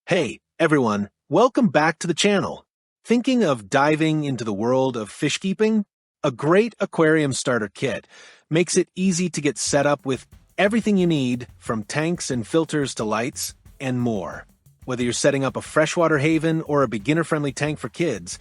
Hey, everyone, welcome back to the channel. Thinking of diving into the world of fish keeping? A great aquarium starter kit makes it easy to get set up with everything you need, from tanks and filters to lights, and more. Whether you're setting up a freshwater haven or a beginner-friendly tank for kids,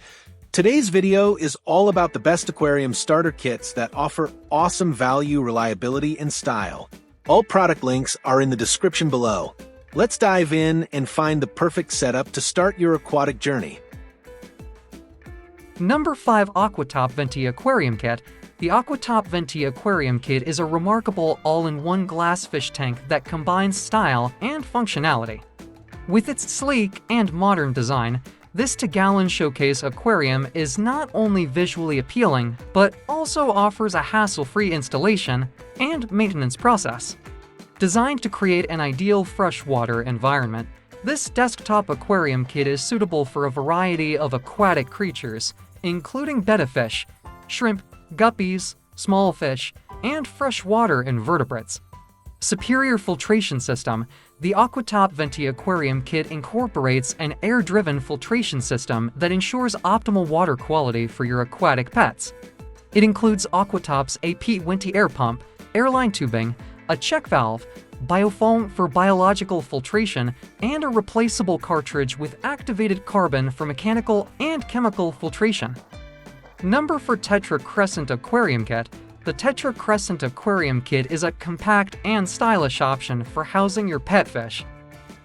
today's video is all about the best aquarium starter kits that offer awesome value, reliability, and style. All product links are in the description below. Let's dive in and find the perfect setup to start your aquatic journey. Number 5. Aquatop Venti Aquarium Kit. The Aquatop Venti Aquarium Kit is a remarkable all-in-one glass fish tank that combines style and functionality. With its sleek and modern design, this 2-gallon showcase aquarium is not only visually appealing, but also offers a hassle-free installation and maintenance process. Designed to create an ideal freshwater environment, this desktop aquarium kit is suitable for a variety of aquatic creatures, including betta fish, shrimp, guppies, small fish, and freshwater invertebrates. Superior filtration system. The Aquatop Venti Aquarium Kit incorporates an air-driven filtration system that ensures optimal water quality for your aquatic pets. It includes Aquatop's AP Venti air pump, airline tubing, a check valve, biofoam for biological filtration, and a replaceable cartridge with activated carbon for mechanical and chemical filtration. Number 4. Tetra Crescent Aquarium Kit. The Tetra Crescent Aquarium Kit is a compact and stylish option for housing your pet fish.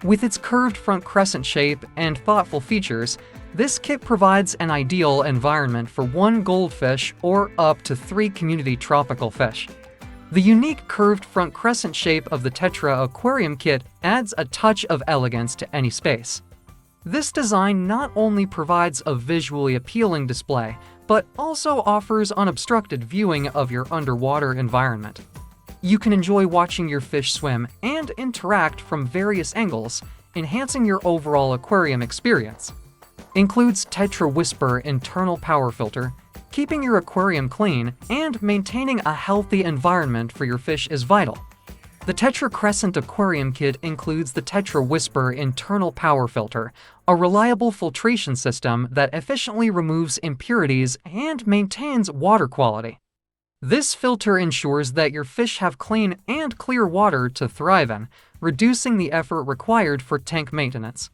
With its curved front crescent shape and thoughtful features, this kit provides an ideal environment for 1 goldfish or up to 3 community tropical fish. The unique curved front crescent shape of the Tetra Aquarium Kit adds a touch of elegance to any space. This design not only provides a visually appealing display, but also offers unobstructed viewing of your underwater environment. You can enjoy watching your fish swim and interact from various angles, enhancing your overall aquarium experience. Includes Tetra Whisper internal power filter. Keeping your aquarium clean and maintaining a healthy environment for your fish is vital. The Tetra Crescent Aquarium Kit includes the Tetra Whisper internal power filter, a reliable filtration system that efficiently removes impurities and maintains water quality. This filter ensures that your fish have clean and clear water to thrive in, reducing the effort required for tank maintenance.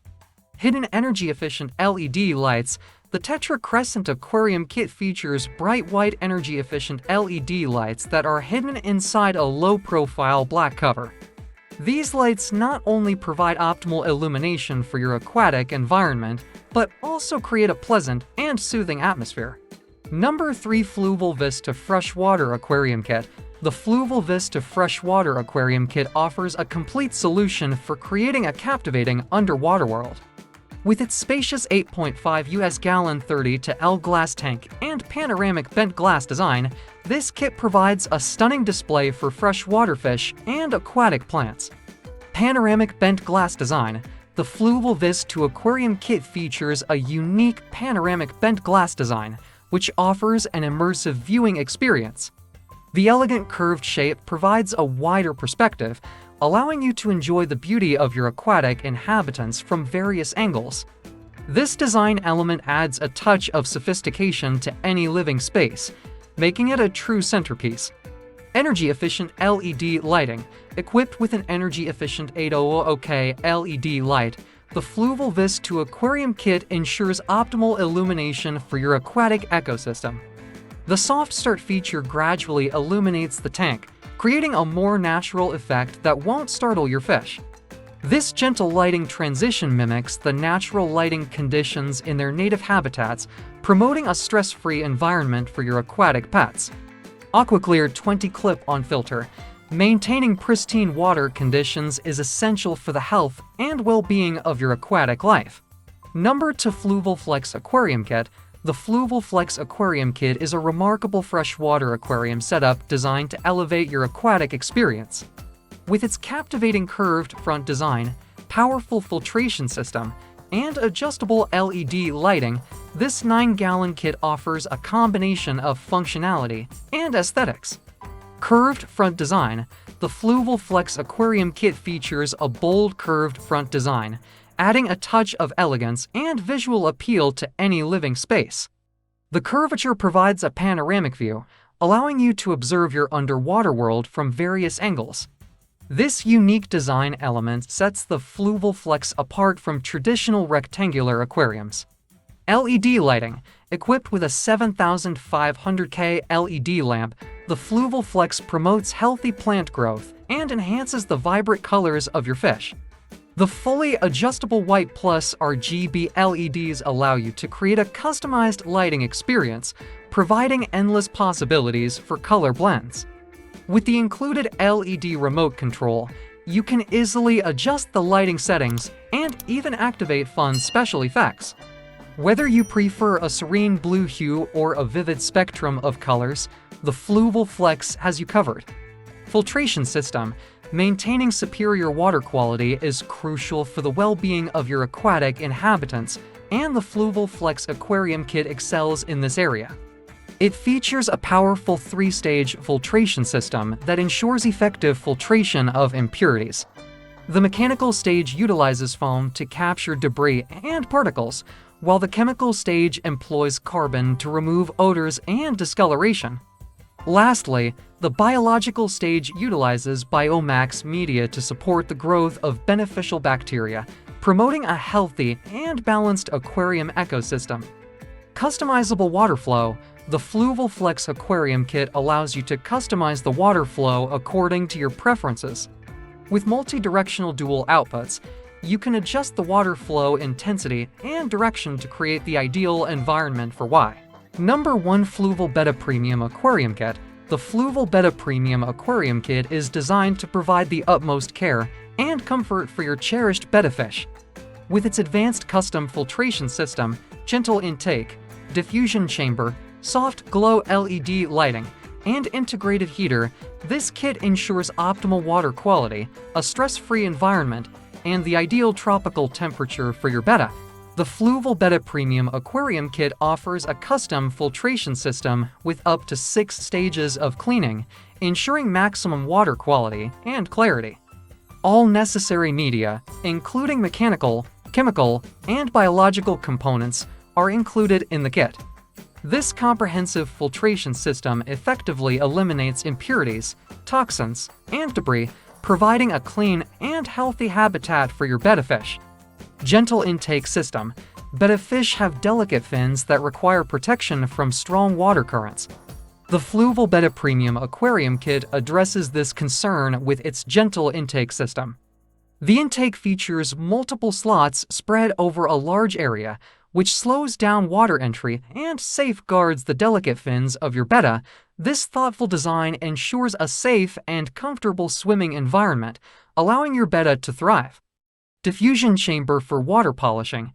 Hidden energy-efficient LED lights. The Tetra Crescent Aquarium Kit features bright white energy-efficient LED lights that are hidden inside a low-profile black cover. These lights not only provide optimal illumination for your aquatic environment, but also create a pleasant and soothing atmosphere. Number 3. Fluval Vista Freshwater Aquarium Kit. The Fluval Vista Freshwater Aquarium Kit offers a complete solution for creating a captivating underwater world. With its spacious 8.5 US gallon 30 to L glass tank and panoramic bent glass design, this kit provides a stunning display for freshwater fish and aquatic plants. Panoramic bent glass design. The Fluval Vista Aquarium Kit features a unique panoramic bent glass design, which offers an immersive viewing experience. The elegant curved shape provides a wider perspective, allowing you to enjoy the beauty of your aquatic inhabitants from various angles. This design element adds a touch of sophistication to any living space, making it a true centerpiece. Energy-efficient LED lighting. Equipped with an energy-efficient 800K LED light, the Fluval Vista Aquarium Kit ensures optimal illumination for your aquatic ecosystem. The soft start feature gradually illuminates the tank, creating a more natural effect that won't startle your fish. This gentle lighting transition mimics the natural lighting conditions in their native habitats, promoting a stress-free environment for your aquatic pets. AquaClear 20 clip-on filter. Maintaining pristine water conditions is essential for the health and well-being of your aquatic life. Number 2. Fluval Flex Aquarium Kit. The Fluval Flex Aquarium Kit is a remarkable freshwater aquarium setup designed to elevate your aquatic experience. With its captivating curved front design, powerful filtration system, and adjustable LED lighting, this 9-gallon kit offers a combination of functionality and aesthetics. Curved front design. The Fluval Flex Aquarium Kit features a bold curved front design, adding a touch of elegance and visual appeal to any living space. The curvature provides a panoramic view, allowing you to observe your underwater world from various angles. This unique design element sets the Fluval Flex apart from traditional rectangular aquariums. LED lighting. Equipped with a 7500K LED lamp, the Fluval Flex promotes healthy plant growth and enhances the vibrant colors of your fish. The fully adjustable white plus RGB LEDs allow you to create a customized lighting experience, providing endless possibilities for color blends. With the included LED remote control, you can easily adjust the lighting settings and even activate fun special effects. Whether you prefer a serene blue hue or a vivid spectrum of colors, the Fluval Flex has you covered. Filtration system. Maintaining superior water quality is crucial for the well-being of your aquatic inhabitants, and the Fluval Flex Aquarium Kit excels in this area. It features a powerful 3-stage filtration system that ensures effective filtration of impurities. The mechanical stage utilizes foam to capture debris and particles, while the chemical stage employs carbon to remove odors and discoloration. Lastly, the biological stage utilizes biomass media to support the growth of beneficial bacteria, promoting a healthy and balanced aquarium ecosystem. Customizable water flow. The Fluval Flex Aquarium Kit allows you to customize the water flow according to your preferences. With multi-directional dual outputs, you can adjust the water flow intensity and direction to create the ideal environment for Y. Number 1 Fluval Betta Premium Aquarium Kit. The Fluval Betta Premium Aquarium Kit is designed to provide the utmost care and comfort for your cherished betta fish. With its advanced custom filtration system, gentle intake, diffusion chamber, soft glow LED lighting, and integrated heater, this kit ensures optimal water quality, a stress-free environment, and the ideal tropical temperature for your betta. The Fluval Betta Premium Aquarium Kit offers a custom filtration system with up to 6 stages of cleaning, ensuring maximum water quality and clarity. All necessary media, including mechanical, chemical, and biological components, are included in the kit. This comprehensive filtration system effectively eliminates impurities, toxins, and debris, providing a clean and healthy habitat for your betta fish. Gentle intake system. Betta fish have delicate fins that require protection from strong water currents. The Fluval Betta Premium Aquarium Kit addresses this concern with its gentle intake system. The intake features multiple slots spread over a large area, which slows down water entry and safeguards the delicate fins of your betta. This thoughtful design ensures a safe and comfortable swimming environment, allowing your betta to thrive. Diffusion chamber for water polishing.